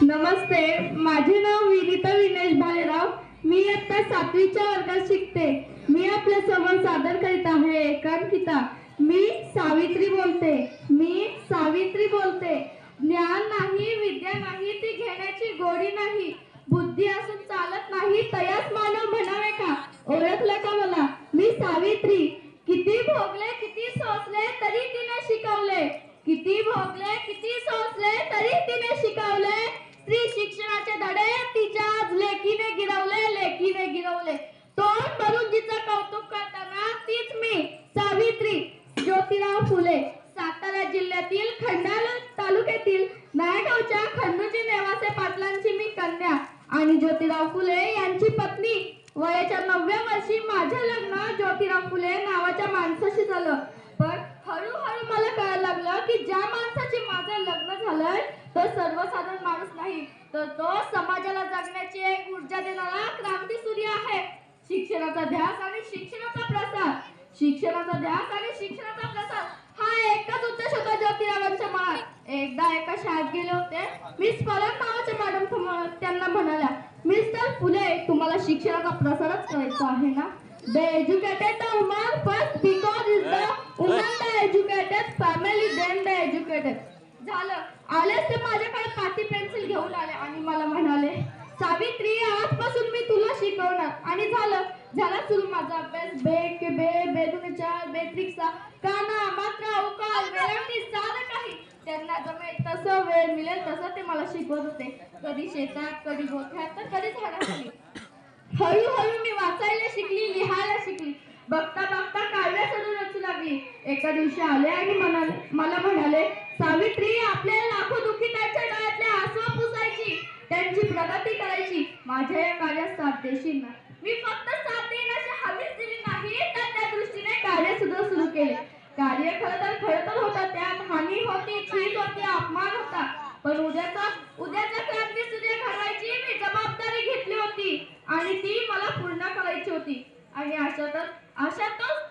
नमस्ते, माझे नाव विनिता विनेश भालेराव. मी इयत्ता 7वीच्या वर्गात शिकते. मी आपल्या समोर सादर करीत आहे एकांकिका. मी सावित्री बोलते. ज्ञान नाही, विद्या नाही, ती घेण्याची गोडी नाही. बुद्धी असून चालत नाही, तयास मानव म्हणावे का? ओळखलं का मला? मी सावित्री. किती भोगले, किती सोसले, तरी तिने शिकवले. किती भोगले, किती सोसले, तरी तिने शिकवले. स्त्री शिक्षणाचे धडे तिच्या आज लेकीने गिरवले. तोंड भरून जिचं कौतुक करताना तीच मी सावित्री ज्योतिराव फुले. सातारा जिल्ह्यातील खंडाळा तालुक्यातील नायगावच्या खंडूजी नेवासे पाटलांची मी कन्या आणि ज्योतिराव फुले यांची पत्नी. वयाच्या 9व्या वर्षी माझे लग्न ज्योतिराव फुले नावाच्या माणसाशी झालं. पण हळूहळू मला कळायला लागलं की ज्या माणसाची माझं लग्न झालंय तो सर्वसाधारण माणूस नाही, तर तो समाजाला जगण्याची एक ऊर्जा देणारा क्रांतीसूर्य आहे. शिक्षणाचा ध्यास आणि शिक्षणाचा प्रसार हा एकच उद्देश होता ज्योतिरावांच्या मनात. एकदा एका शाळेत गेले होते. मिस पलक नावाच्या मॅडम त्यांना म्हणाल्या, मिस्टर फुले, तुम्हाला शिक्षणाचा प्रसारच करायचा आहे ना? The educated woman first because is the woman the educated family then the educated. झालं. आलेच ते माझ्याकडे पाटी पेन्सिल घेऊन आले आणि मला म्हणाले, सावित्री, आजपासून मी तुला शिकवणार. आणि झाला सुरू माझा अभ्यास. बे के बे, बेदुने चार, बेत्रिक्सा, काना, मात्रा, उकाल, वेलांटी, सारं काही त्यांना जमेल तसं, वेळ मिळेल तसं ते मला शिकवत होते. कधी शेतात, कधी गोठ्यात, तर कधी झाडाखाली. हळूहळू मी वाचायला शिकली, लिहायला शिकली. बघता बघता काव्य सडू रचू लागली. एका दिवशी आले आणि मला म्हणाले, सावित्री, आपल्याला लाखो दुःखितांच्या डोळ्यातले आसू पुसायची, त्यांची प्रगती करायची. माझ्या या कार्यात साथ देशील ना? मी फक्त साथ देईन अशी हमीच दिली नाही, तर त्या दृष्टीने कार्य सुद्धा सुरू केले. कार्य खरं तर होतं, त्यात हानी होती, चीज होती, अपमान होता. पण उद्याचा क्रांती सूर्य घडवायची मी जबाबदारी घेतली होती आणि ती मला पूर्ण करायची होती. आणि अशातच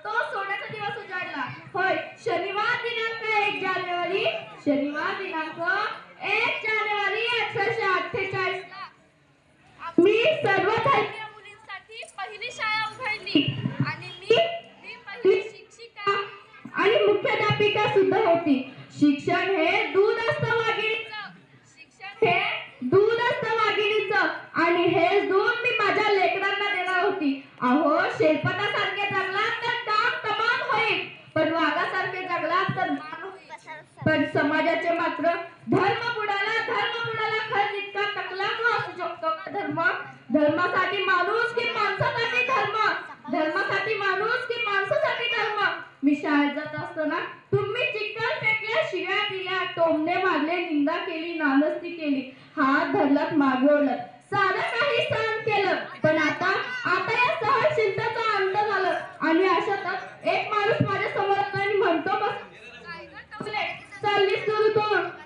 तो सोन्याचा दिवस उजाडला. होय, शनिवार दिनांक 1 जानेवारी 1848 मी सर्व धर्मीय मुलींसाठी पहिली शाळा उघडली आणि मी पहिली शिक्षिका आणि मुख्याध्यापिका सुद्धा होती. शिक्षण हे दूध असतं वाघिणीचं आणि हेच दूध मी माझ्या लेकरांना देणार होती. अहो, शेळपटासारखे जगलात तर काम तमाम होईल, पण वाघासारखे जगलात तर मान होईल. पण समाजाचे मात्र धर्म बुडाला खर्च इतका टकला का असू शकतो का? धर्मासाठी माणूस की माणसासाठी धर्म. मी शाळेत जात असताना तुम्ही चिखल फेकले, शिव्या दिल्या, टोमणे मारले, निंदा केली, नानस्ती केली, हात धरलात, मागे ओढलात, सारं काही सहन केलं. पण आता या सहनशीलतेचा अंत झालं. आणि अशातच एक माणूस माझ्या समोर आणि म्हणतो, चालली सुरू तू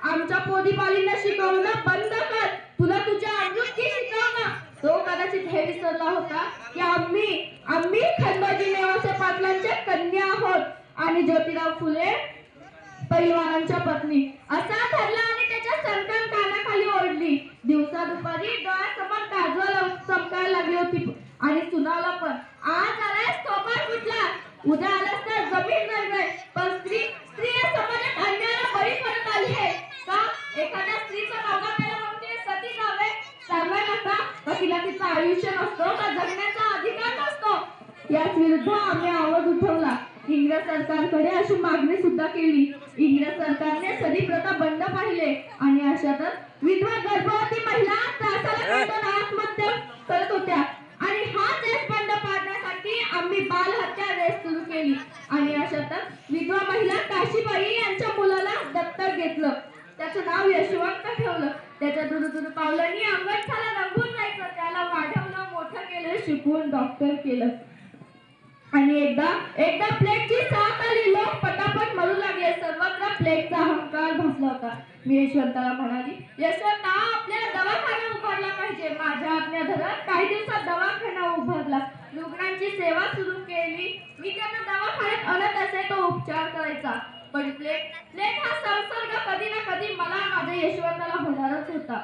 आमच्या पोरीबाळींना शिकवणं बंद कर, तुला तुझ्या आवृत्ती शिकवणं. तो कदाचित हे विसरला होता की आम्ही खंडोजी नेवासे पाटलांच्या कन्या आहोत आणि ज्योतिराव फुले पैलवानांच्या पत्नी. असा ठरला आणि त्याच्या सरकन कानाखाली ओढली. दिवसा दुपारी डोळ्यासमोर काजवा चमकायला लागली होती आणि सुनावला पण, आज आलास थोपाट फुटला, उद्या आलास तर जमीन नरगळ. पण स्त्री या समाजात अन्यायाला बळी पडत आली आहे का? एखाद्या स्त्रीचा नवरा मेला म्हणून तिने सती जावे, सांगा नका का तिला तिचं आयुष्य नसतो का जगण्याचा अधिकार नसतो? याच विरुद्ध आम्ही आवाज उठवला. इंग्रज सरकारकडे अशी मागणी सुद्धा केली. इंग्रज सरकारने सती प्रथा बंद पाहिले आणि अशातच विधवा गर्भवती महिला त्रासाला कंटाळून आत्महत्या करत होत्या. आणि हा देश बंद पाडण्यासाठी आम्ही बालहत्या रेस सुरू केली. आणि अशातच विधवा महिला काशीबाई यांच्या मुलाला दत्तक घेतलं. त्याचं नाव यशवंत ठेवलं. त्याच्या दुरुदुरू पावलांनी अंगठाला रंगून जायचं. त्याला वाढवलं, मोठं केलं, शिकवून डॉक्टर केलं. आणि एकदा प्लेगची साथ आली. लोक पटापट मरू लागले. सर्वत्र प्लेगचा अहंकार भासला होता. मी यशवंताला म्हणाली, यशवंता, आपल्याला दवाखाना उभारला पाहिजे. माझ्या आज्ञा धरत काही दिवसात दवाखाना उभारला. रुग्णांची सेवा सुरू केली. मी त्यांना दवाखान्यात आणत असे, तो उपचार करायचा. पण प्लेग हा संसर्ग कधी ना कधी मला माझ्या यशवंताला होणारच होता.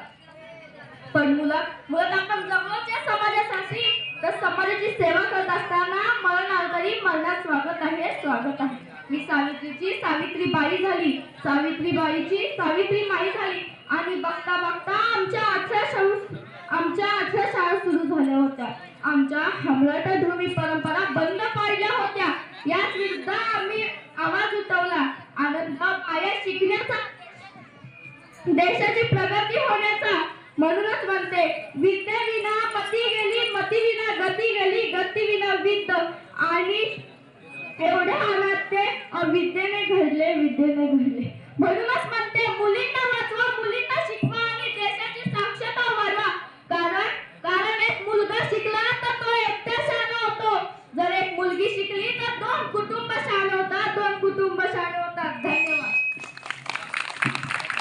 पण मुळात आपण जगलोच या समाजासाठी, तर समाजाची सेवा करत असताना मरण आलं तरी मरणात स्वागत आहे, स्वागत आहे. मी सावित्रीची सावित्रीबाई झाली, सावित्रीबाईची सावित्री माई झाली आणि बघता बघता आमच्या 18 शाळा सुरू झाल्या होत्या. आमच्या हमलाटधर्मी परंपरा बंद पाडल्या होत्या. याच विरुद्ध आम्ही आवाज उठवला. आनंद माया शिकण्याचा, देशाची प्रगती होण्याचा. म्हणूनच म्हणते, विद्येविना मती गेली, मतीविना गती गेली, गतीविना विद्य. आणि एवढे हालात ते विद्येने घडले, विद्येने घडले. म्हणूनच म्हणते, मुलींना